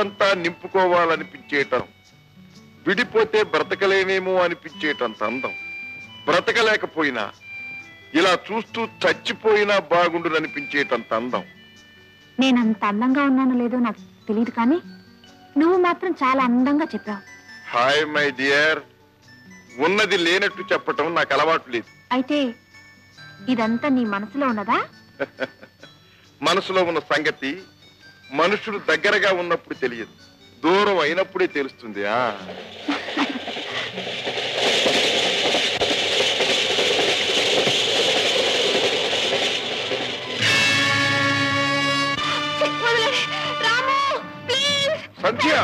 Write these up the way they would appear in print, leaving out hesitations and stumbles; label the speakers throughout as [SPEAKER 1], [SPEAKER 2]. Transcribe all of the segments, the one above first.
[SPEAKER 1] అంతా నింపుకోవాలనిపించేటం, విడిపోతే బ్రతకలేనేమో అనిపించేటంత అందం, బ్రతకలేకపోయినా ఇలా చూస్తూ చచ్చిపోయినా బాగుండుననిపించేటంత అందం.
[SPEAKER 2] నేనంత అందంగా ఉన్నానో లేదో నాకు తెలియదు, కానీ నువ్వు మాత్రం చాలా అందంగా చెప్పావు.
[SPEAKER 1] హాయ్ మై డియర్, ఉన్నది లేనట్టు చెప్పటం నాకు అలవాటు లేదు.
[SPEAKER 2] అయితే ఇదంతా నీ మనసులో ఉన్నదా?
[SPEAKER 1] మనసులో ఉన్న సంగతి మనుషులు దగ్గరగా ఉన్నప్పుడు తెలియదు, దూరం అయినప్పుడే తెలుస్తుంది. సంధ్య,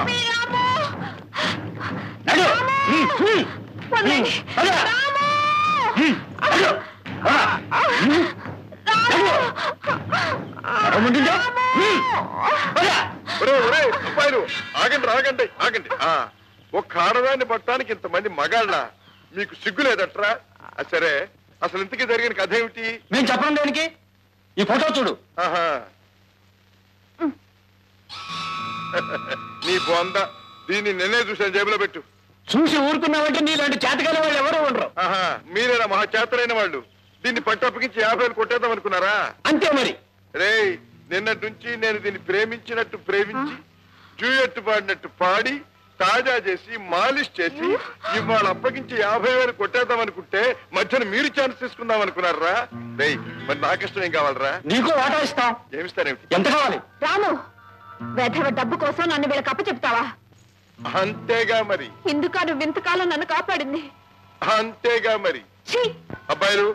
[SPEAKER 1] అబ్బాయిలు ఆగండి ఆగండి ఆగండి. ఒక్క ఆడదాన్ని పట్టడానికి ఇంతమంది మగాళ్ళ, మీకు సిగ్గు లేదట్రా? సరే, అసలు ఇంతకీ జరిగిన కథ ఏమిటి?
[SPEAKER 3] నేను చెప్పడం దేనికి? ఈ ఫోటో చూడు.
[SPEAKER 1] నీ బొంద, దీన్ని నిన్నే చూసాను, జేబులో పెట్టు.
[SPEAKER 3] చూసి ఊరుకున్నావంటే నీలాంటి చేతకాల వాళ్ళు ఎవరు ఉండరు.
[SPEAKER 1] మీరేనా మహా చేతలైన వాళ్ళు? దీన్ని పట్టప్పగించి 50,000 కొట్టేద్దాం అనుకున్నారా?
[SPEAKER 3] అంతే మరి.
[SPEAKER 1] రే, నిన్నటి నుంచి నేను దీన్ని ప్రేమించినట్టు ప్రేమించి, జూయట్టు పాడినట్టు పాడి, తాజా చేసి, మాలిష్ చేసి, ఇవాళ అప్పగించి 50,000 కొట్టేద్దాం అనుకుంటే మధ్యన మీరు ఛాన్స్ తీసుకుందాం అనుకున్నారా? రే, మరి నాకిష్టం ఏం కావాలరా?
[SPEAKER 3] నీకు వాటా ఇస్తాం.
[SPEAKER 1] ఏమిస్తారేమిటి?
[SPEAKER 3] ఎంత కావాలి?
[SPEAKER 2] రాము, వెధవ డబ్బు కోసం నన్ను వీళ్ళకి అప్పచెప్తావా?
[SPEAKER 1] అంతేగా మరి.
[SPEAKER 2] ఇందుక నువ్వు ఇంతకాలం నన్ను కాపాడింది.
[SPEAKER 1] అంతేగా మరి. అబ్బాయిలు,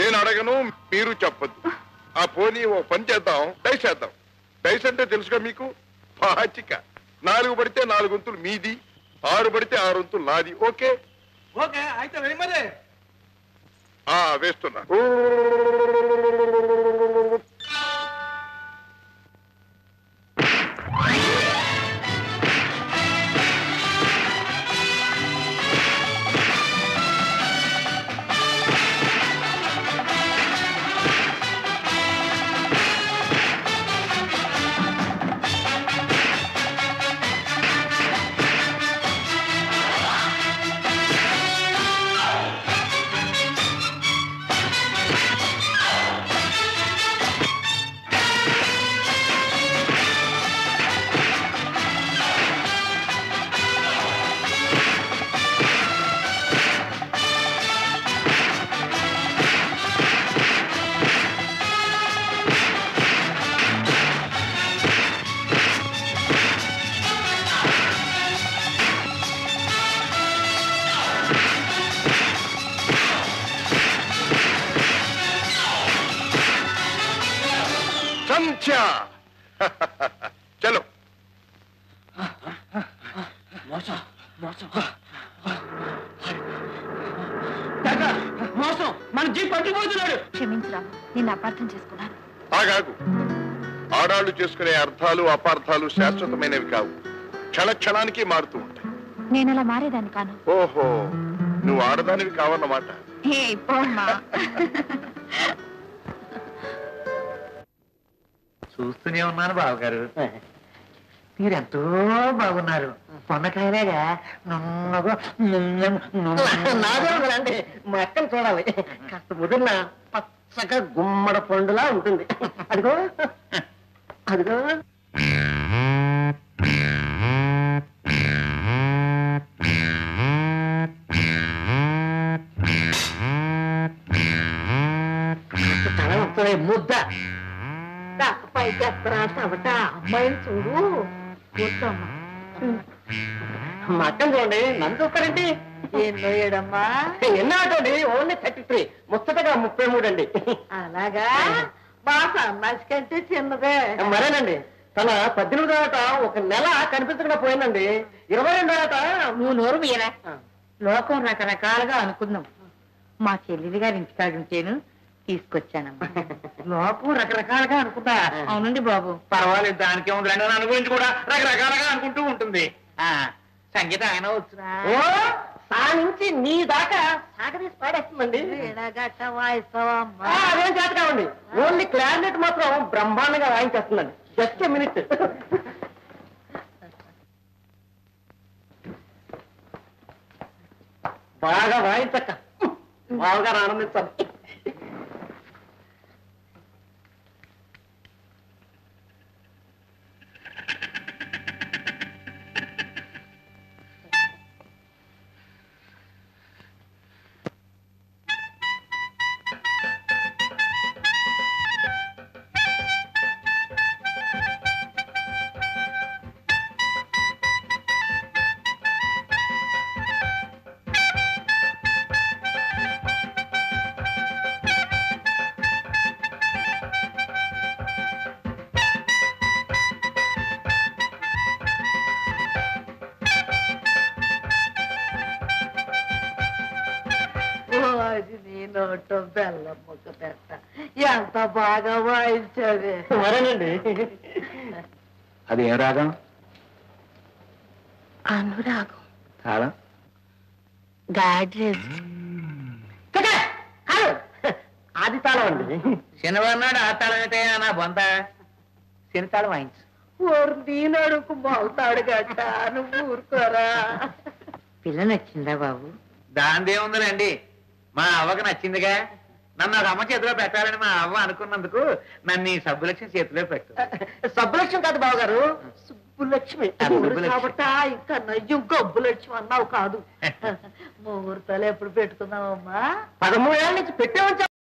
[SPEAKER 1] నేను అడగను, మీరు చెప్పద్దు. ఆ పోనీ ఓ పని చేద్దాం, డైస్ చేద్దాం. డైస్ అంటే తెలుసుగా మీకు? పాచిక. 4 పడితే 4 వంతులు మీది, 6 పడితే 6 వంతులు నాది. ఓకే?
[SPEAKER 3] ఓకే, అయితే మరి
[SPEAKER 1] వేస్తున్నా. చలో.
[SPEAKER 3] మోసం మన జీప్ పట్టిపోతున్నాడు.
[SPEAKER 2] క్షమించరా, నిన్ను అపార్థం చేసుకున్నాను.
[SPEAKER 1] ఆగాగు. ఆడాళ్లు చేసుకునే అర్థాలు అపార్థాలు శాశ్వతమైనవి కావు, క్షణ క్షణానికి మారుతూ ఉంటాయి.
[SPEAKER 2] నేను అలా మారేదాన్ని కాను.
[SPEAKER 1] ఓహో, నువ్వు ఆడదానివి కావన్నమాట.
[SPEAKER 4] చూస్తూనే ఉన్నాను బావగారు, మీరెంతో బాగున్నారు. పొన్నకాయలాగా
[SPEAKER 3] నాదే మా అక్కను చూడాలి. కాస్త ముదిరిన పచ్చగా గుమ్మడ పండులా ఉంటుంది. అదిగో అదిగో. తల వస్తుంది ముద్ద. పైకి ఎత్తరాట అమ్మాయిని చూడు. కూర్చోమ్మా. మా అక్కను చూడండి, నన్ను చూస్తారండి.
[SPEAKER 4] ఎన్నో ఏడమ్మా?
[SPEAKER 3] ఎన్నో ఆటండి, ఓన్లీ 33, ముచ్చటగా 33 అండి.
[SPEAKER 4] అలాగా? మా సన్నాసి కంటే చిన్నదే.
[SPEAKER 3] మరేనండి, తన 18వ ఆట 1 నెల కనిపించకుండా పోయిందండి. 22వ ఆట.
[SPEAKER 4] నువ్వు నోరు మీరా? లోకం రకరకాలుగా అనుకుందాం. మా చెల్లెలి గారి ఇంటికాడుంటేను తీసుకొచ్చానమ్మా. లోకం రకరకాలుగా అనుకుంటా. అవునండి బాబు.
[SPEAKER 3] పర్వాలేదు, దానికే ఉంది. నన్ను గురించి కూడా రకరకాలుగా అనుకుంటూ ఉంటుంది.
[SPEAKER 4] సంగీతం ఆయన వచ్చురా.
[SPEAKER 3] ఓ సా నుంచి నీ దాకా సాగదీసి పాడేస్తుందండి. అదేం చేత కావండి, ఓన్లీ క్లారినెట్ మాత్రం బ్రహ్మాండంగా వాయించేస్తుందండి. Just minute. బాగా వాయించక్క బాగా ఆనందించాలి.
[SPEAKER 4] నోటో బెల్లం ముక్క పెట్ట ఎంత బాగా వాయించావే.
[SPEAKER 3] మరేనండి.
[SPEAKER 5] అది ఏ రాగం?
[SPEAKER 4] అనురాగం.
[SPEAKER 5] తాళం?
[SPEAKER 4] గాడ్రేజ్.
[SPEAKER 3] ఆది తాళం అండి.
[SPEAKER 5] శనివారం నాడు ఆ తాళం అయితే నా బొంత శని తాళం వాయించు.
[SPEAKER 4] ఓరు దీనడుకు మోగుతాడు గట్ట నువ్వు ఊరుకోరా. పిల్ల నచ్చిందా బాబు?
[SPEAKER 5] దాందేముందండి, మా అవ్వకు నచ్చిందిగా. నన్ను ఒక అమ్మ చేతిలో పెట్టాలని మా అవ్వ అనుకున్నందుకు నన్ను ఈ సబ్బులక్ష్మి చేతిలో పెట్టు.
[SPEAKER 3] సబ్బులక్ష్మి కాదు బావగారు, సుబ్బులక్ష్మి.
[SPEAKER 5] సుబ్బులక్ష్మి.
[SPEAKER 4] కాబట్టి ఇంకా నయ్యం గబ్బులక్ష్మి అన్నావు కాదు. ముహూర్తాలు ఎప్పుడు పెట్టుకుందామమ్మా?
[SPEAKER 3] 13 ఏళ్ళ నుంచి పెట్టే